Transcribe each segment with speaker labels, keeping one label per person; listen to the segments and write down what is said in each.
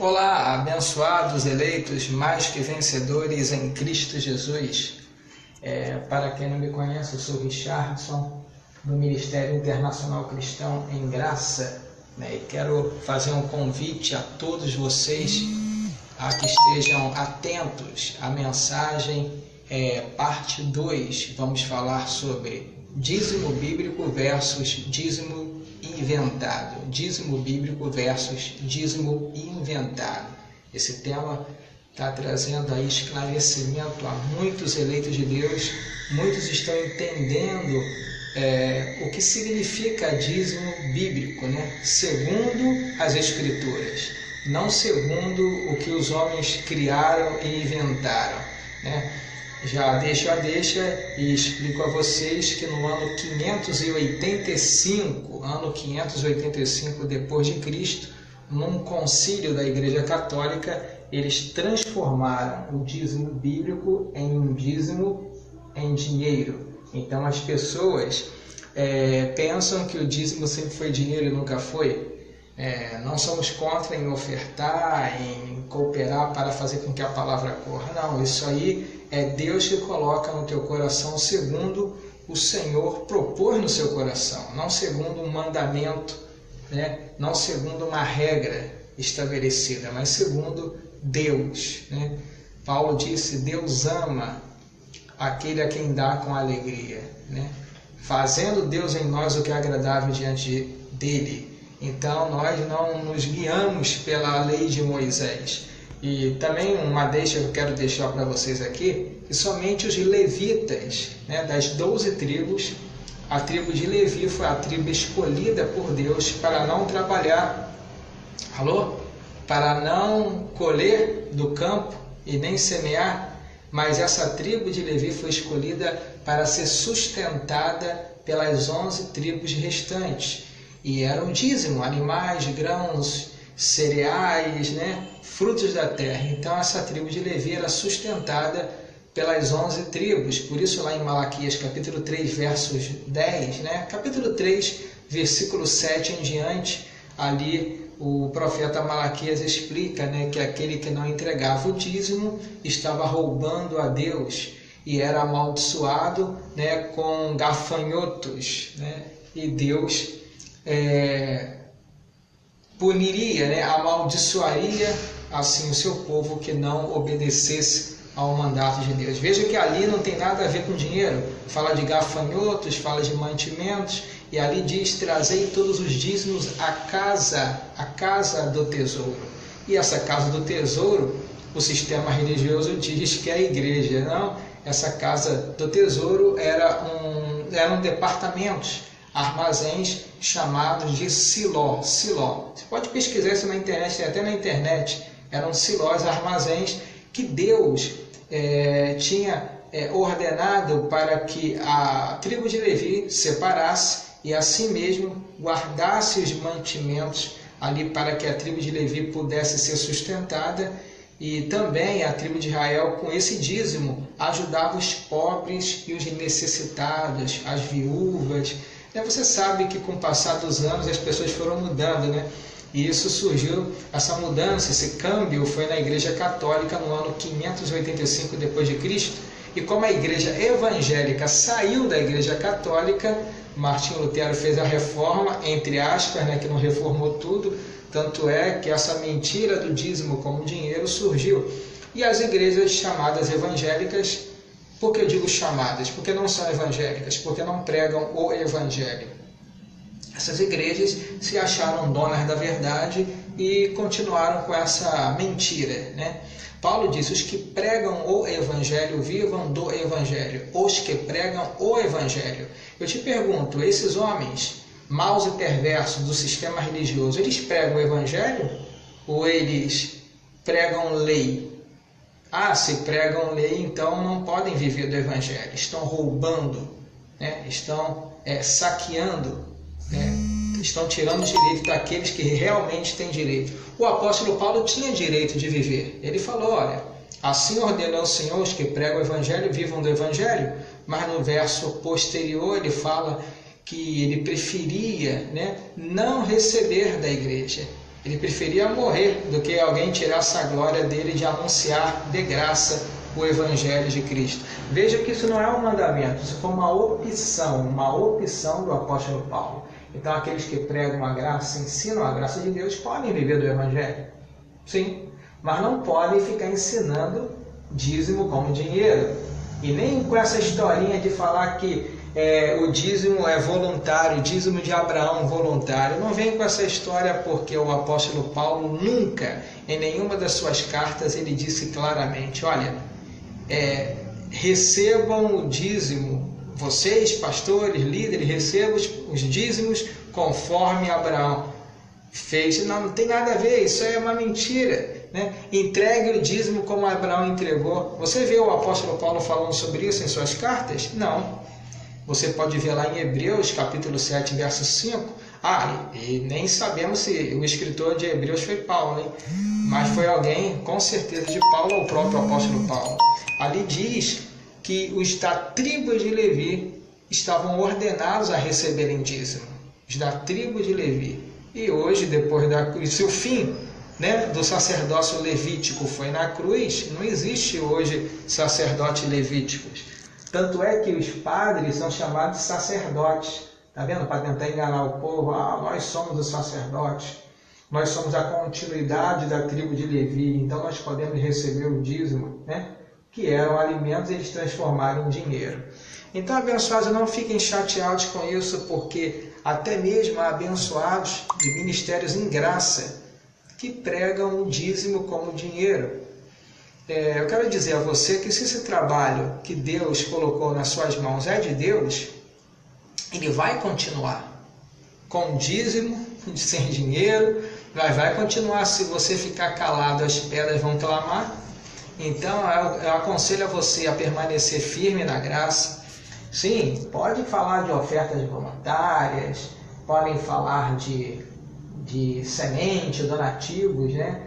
Speaker 1: Olá, abençoados, eleitos, mais que vencedores em Cristo Jesus. Para quem não me conhece, eu sou Richardson, do Ministério Internacional Cristão em Graça, e quero fazer um convite a todos vocês a que estejam atentos à mensagem parte 2. Vamos falar sobre dízimo bíblico versus dízimo inventado. Dízimo bíblico versus dízimo inventado. Esse tema está trazendo aí esclarecimento a muitos eleitos de Deus. Muitos estão entendendo o que significa dízimo bíblico, segundo as Escrituras, não segundo o que os homens criaram e inventaram, Já deixo a deixa e explico a vocês que no ano 585 depois de Cristo, num concílio da Igreja Católica, eles transformaram o dízimo bíblico em um dízimo em dinheiro. Então as pessoas pensam que o dízimo sempre foi dinheiro e nunca foi. Não somos contra em ofertar, em cooperar para fazer com que a palavra corra. Não, isso aí é Deus que coloca no teu coração segundo o Senhor propôs no seu coração, não segundo um mandamento, não segundo uma regra estabelecida, mas segundo Deus. Paulo disse: Deus ama aquele a quem dá com alegria, fazendo Deus em nós o que é agradável diante dele. Então nós não nos guiamos pela lei de Moisés. E também uma deixa que eu quero deixar para vocês aqui, que somente os levitas, das 12 tribos, a tribo de Levi foi a tribo escolhida por Deus para não trabalhar, para não colher do campo e nem semear, mas essa tribo de Levi foi escolhida para ser sustentada pelas 11 tribos restantes. E era um dízimo, animais, grãos, cereais, frutos da terra. Então essa tribo de Levi era sustentada pelas 11 tribos. Por isso lá em Malaquias capítulo 3, versos 10, capítulo 3, versículo 7 em diante, ali o profeta Malaquias explica que aquele que não entregava o dízimo estava roubando a Deus e era amaldiçoado com gafanhotos, e Deus puniria, amaldiçoaria assim o seu povo que não obedecesse ao mandato de Deus. Veja que ali não tem nada a ver com dinheiro, fala de gafanhotos, fala de mantimentos, e ali diz: trazei todos os dízimos à casa do tesouro. E essa casa do tesouro, o sistema religioso diz que é a igreja. Não, essa casa do tesouro eram departamentos, armazéns chamados de Siló. Você pode pesquisar isso na internet, tem até na internet. Eram silós, armazéns que Deus tinha ordenado para que a tribo de Levi separasse e assim mesmo guardasse os mantimentos ali para que a tribo de Levi pudesse ser sustentada. E também a tribo de Israel, com esse dízimo, ajudava os pobres e os necessitados, as viúvas. Você sabe que com o passar dos anos as pessoas foram mudando, E isso surgiu, essa mudança, esse câmbio foi na Igreja Católica no ano 585 depois de Cristo. E como a Igreja Evangélica saiu da Igreja Católica, Martinho Lutero fez a reforma, entre aspas, que não reformou tudo, tanto é que essa mentira do dízimo como dinheiro surgiu. E as igrejas chamadas evangélicas, por que eu digo chamadas? Porque não são evangélicas, porque não pregam o Evangelho. Essas igrejas se acharam donas da verdade e continuaram com essa mentira. Paulo diz: os que pregam o Evangelho vivam do Evangelho. Os que pregam o Evangelho. Eu te pergunto, esses homens maus e perversos do sistema religioso, eles pregam o Evangelho ou eles pregam lei? Se pregam lei, então não podem viver do Evangelho. Estão roubando, estão saqueando, estão tirando direito daqueles que realmente têm direito. O apóstolo Paulo tinha direito de viver. Ele falou: olha, assim ordenou o Senhor, os que pregam o Evangelho vivam do Evangelho. Mas no verso posterior ele fala que ele preferia não receber da igreja. Ele preferia morrer do que alguém tirasse a glória dele de anunciar de graça o Evangelho de Cristo. Veja que isso não é um mandamento, isso foi uma opção do apóstolo Paulo. Então aqueles que pregam a graça, ensinam a graça de Deus, podem viver do Evangelho. Sim, mas não podem ficar ensinando dízimo como dinheiro. E nem com essa historinha de falar que o dízimo é voluntário, o dízimo de Abraão voluntário. Não vem com essa história, porque o apóstolo Paulo nunca, em nenhuma das suas cartas, ele disse claramente, olha, recebam o dízimo, vocês, pastores, líderes, recebam os dízimos conforme Abraão fez. Não tem nada a ver, isso é uma mentira. Né? Entregue o dízimo como Abraão entregou. Você vê o apóstolo Paulo falando sobre isso em suas cartas? Não. Você pode ver lá em Hebreus, capítulo 7, verso 5. E nem sabemos se o escritor de Hebreus foi Paulo, hein? Mas foi alguém, com certeza, de Paulo, ou o próprio apóstolo Paulo. Ali diz que os da tribo de Levi estavam ordenados a receberem dízimo. Os da tribo de Levi. E hoje, depois da cruz, se o fim, né, do sacerdócio levítico foi na cruz, não existe hoje sacerdotes levíticos. Tanto é que os padres são chamados de sacerdotes. Está vendo? Para tentar enganar o povo. Nós somos os sacerdotes. Nós somos a continuidade da tribo de Levi. Então nós podemos receber o dízimo, né? Que eram alimentos, e eles transformaram em dinheiro. Então, abençoados, não fiquem chateados com isso, porque até mesmo há abençoados de ministérios em graça que pregam o dízimo como dinheiro. Eu quero dizer a você que se esse trabalho que Deus colocou nas suas mãos é de Deus, ele vai continuar com dízimo, sem dinheiro, vai continuar. Se você ficar calado, as pedras vão clamar. Então eu aconselho a você a permanecer firme na graça. Sim, pode falar de ofertas voluntárias, podem falar de semente, donativos, né?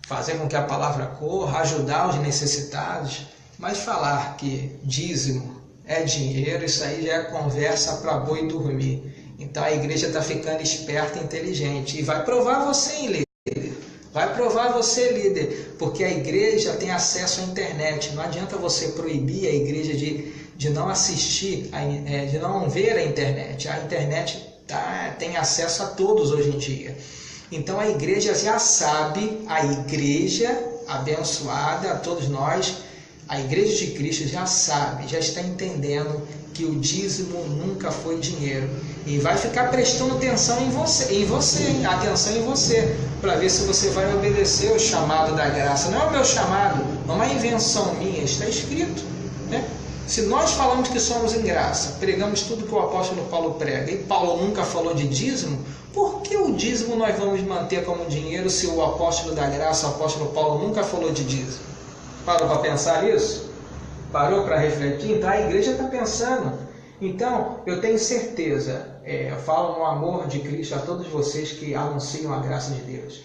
Speaker 1: Fazer com que a palavra corra, ajudar os necessitados, mas falar que dízimo é dinheiro, isso aí já é conversa para boi dormir. Então a igreja está ficando esperta e inteligente, e vai provar você, hein, líder? Vai provar você, líder, porque a igreja tem acesso à internet. Não adianta você proibir a igreja de não assistir, de não ver a internet. A internet tem acesso a todos hoje em dia. Então a igreja já sabe, a igreja abençoada, a todos nós, a igreja de Cristo já sabe, já está entendendo que o dízimo nunca foi dinheiro. E vai ficar prestando atenção em você, para ver se você vai obedecer o chamado da graça. Não é o meu chamado, não é uma invenção minha, está escrito, né? Se nós falamos que somos em graça, pregamos tudo que o apóstolo Paulo prega, e Paulo nunca falou de dízimo, por que o dízimo nós vamos manter como dinheiro se o apóstolo da graça, o apóstolo Paulo, nunca falou de dízimo? Parou para pensar nisso? Parou para refletir? Então a igreja está pensando. Então eu tenho certeza, eu falo no amor de Cristo a todos vocês que anunciam a graça de Deus.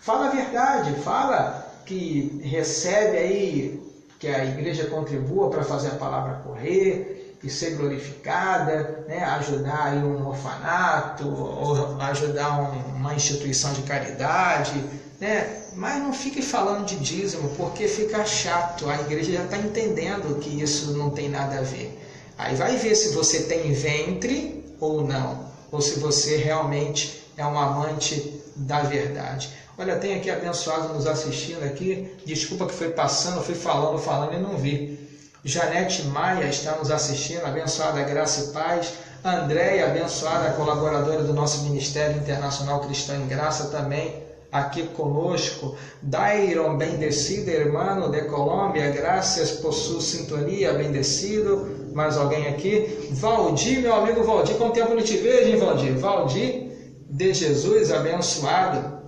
Speaker 1: Fala a verdade, fala que recebe aí, que a igreja contribua para fazer a palavra correr e ser glorificada, né? Ajudar aí um orfanato, ou ajudar uma instituição de caridade, né? Mas não fique falando de dízimo, porque fica chato. A igreja já está entendendo que isso não tem nada a ver. Aí vai ver se você tem ventre ou não, ou se você realmente é um amante da verdade. Olha, tem aqui abençoado nos assistindo aqui. Desculpa que foi passando, fui falando e não vi. Janete Maia está nos assistindo, abençoada graça e paz. Andréia, abençoada colaboradora do nosso Ministério Internacional Cristão em Graça também, aqui conosco. Dairon, bendecido, hermano de Colômbia, graças por sua sintonia, bendecido. Mais alguém aqui? Valdir, meu amigo Valdir, quanto tempo não te vejo, hein, Valdir? Valdir de Jesus, abençoado.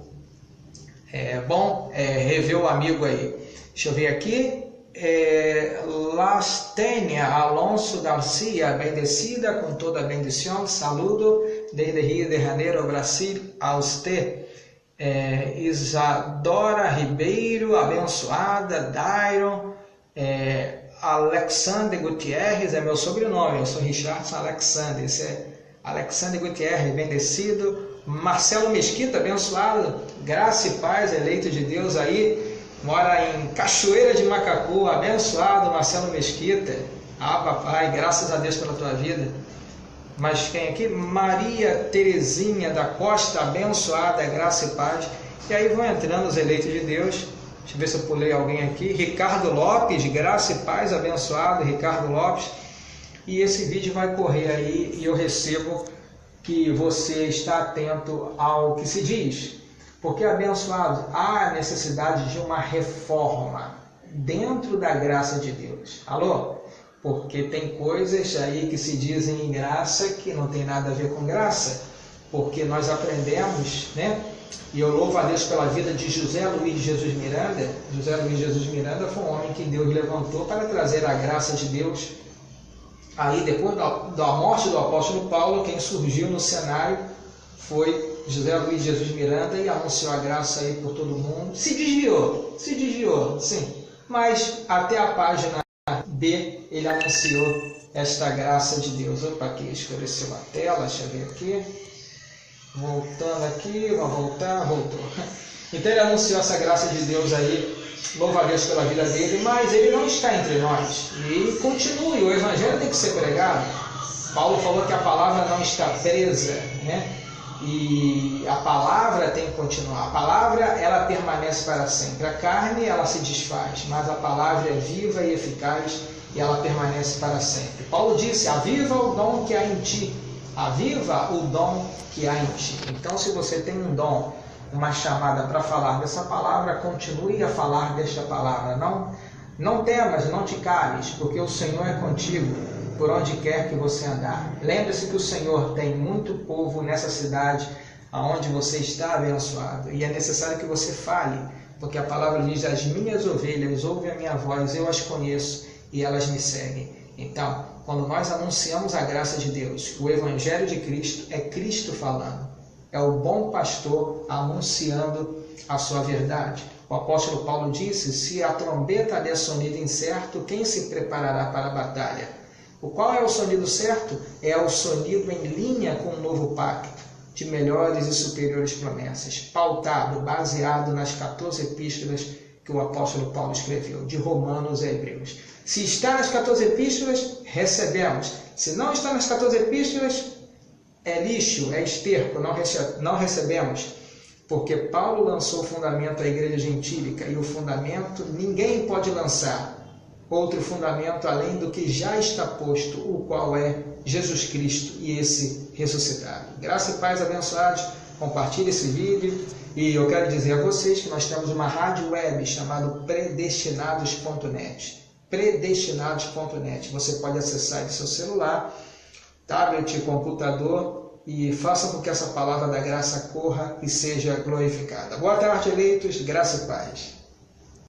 Speaker 1: É bom rever o amigo aí. Deixa eu ver aqui. Lastênia Alonso Garcia, bendecida com toda a bendição. Saludo desde Rio de Janeiro, Brasil, a você. Isadora Ribeiro, abençoada. Dairon. Alexandre Gutierrez é meu sobrenome. Eu sou Richardson Alexandre. Esse é Alexandre Gutierrez, bendecido. Marcelo Mesquita, abençoado, graça e paz, eleito de Deus aí, mora em Cachoeira de Macacu, abençoado Marcelo Mesquita. Ah, papai, graças a Deus pela tua vida. Mas quem aqui? Maria Terezinha da Costa, abençoada, graça e paz. E aí vão entrando os eleitos de Deus. Deixa eu ver se eu pulei alguém aqui. Ricardo Lopes, graça e paz, abençoado, Ricardo Lopes. E esse vídeo vai correr aí e eu recebo que você está atento ao que se diz. Porque, abençoado, há necessidade de uma reforma dentro da graça de Deus. Alô? Porque tem coisas aí que se dizem em graça que não tem nada a ver com graça. Porque nós aprendemos, né? E eu louvo a Deus pela vida de José Luiz Jesus Miranda. José Luiz Jesus Miranda foi um homem que Deus levantou para trazer a graça de Deus. Aí, depois da morte do apóstolo Paulo, quem surgiu no cenário foi José Luiz Jesus Miranda e anunciou a graça aí por todo mundo. Se desviou, sim. Mas até a página B, ele anunciou esta graça de Deus. Opa, aqui escureceu a tela, deixa eu ver aqui. Voltando aqui, vamos voltar, voltou. Então ele anunciou essa graça de Deus aí, louva a Deus pela vida dele, mas ele não está entre nós. E continue, o evangelho tem que ser pregado. Paulo falou que a palavra não está presa, né? E a palavra tem que continuar. A palavra, ela permanece para sempre. A carne, ela se desfaz, mas a palavra é viva e eficaz e ela permanece para sempre. Paulo disse, aviva o dom que há em ti. Aviva o dom que há em ti. Então, se você tem um dom, uma chamada para falar dessa palavra, continue a falar desta palavra. Não temas, não te cales, porque o Senhor é contigo por onde quer que você andar. Lembre-se que o Senhor tem muito povo nessa cidade aonde você está abençoado. E é necessário que você fale, porque a palavra diz, as minhas ovelhas ouvem a minha voz, eu as conheço e elas me seguem. Então, quando nós anunciamos a graça de Deus, o Evangelho de Cristo é Cristo falando. É o bom pastor anunciando a sua verdade. O apóstolo Paulo disse, se a trombeta der sonido incerto, quem se preparará para a batalha? Qual é o sonido certo? É o sonido em linha com o novo pacto, de melhores e superiores promessas, pautado, baseado nas 14 epístolas que o apóstolo Paulo escreveu, de Romanos a Hebreus. Se está nas 14 epístolas, recebemos. Se não está nas 14 epístolas, é lixo, é esterco, não recebemos. Porque Paulo lançou o fundamento à igreja gentílica e o fundamento ninguém pode lançar. Outro fundamento além do que já está posto, o qual é Jesus Cristo e esse ressuscitado. Graça e paz, abençoados. Compartilhe esse vídeo. E eu quero dizer a vocês que nós temos uma rádio web chamada predestinados.net. Predestinados.net. Você pode acessar de seu celular, tablet, computador e faça com que essa palavra da graça corra e seja glorificada. Boa tarde, eleitos. Graça e paz.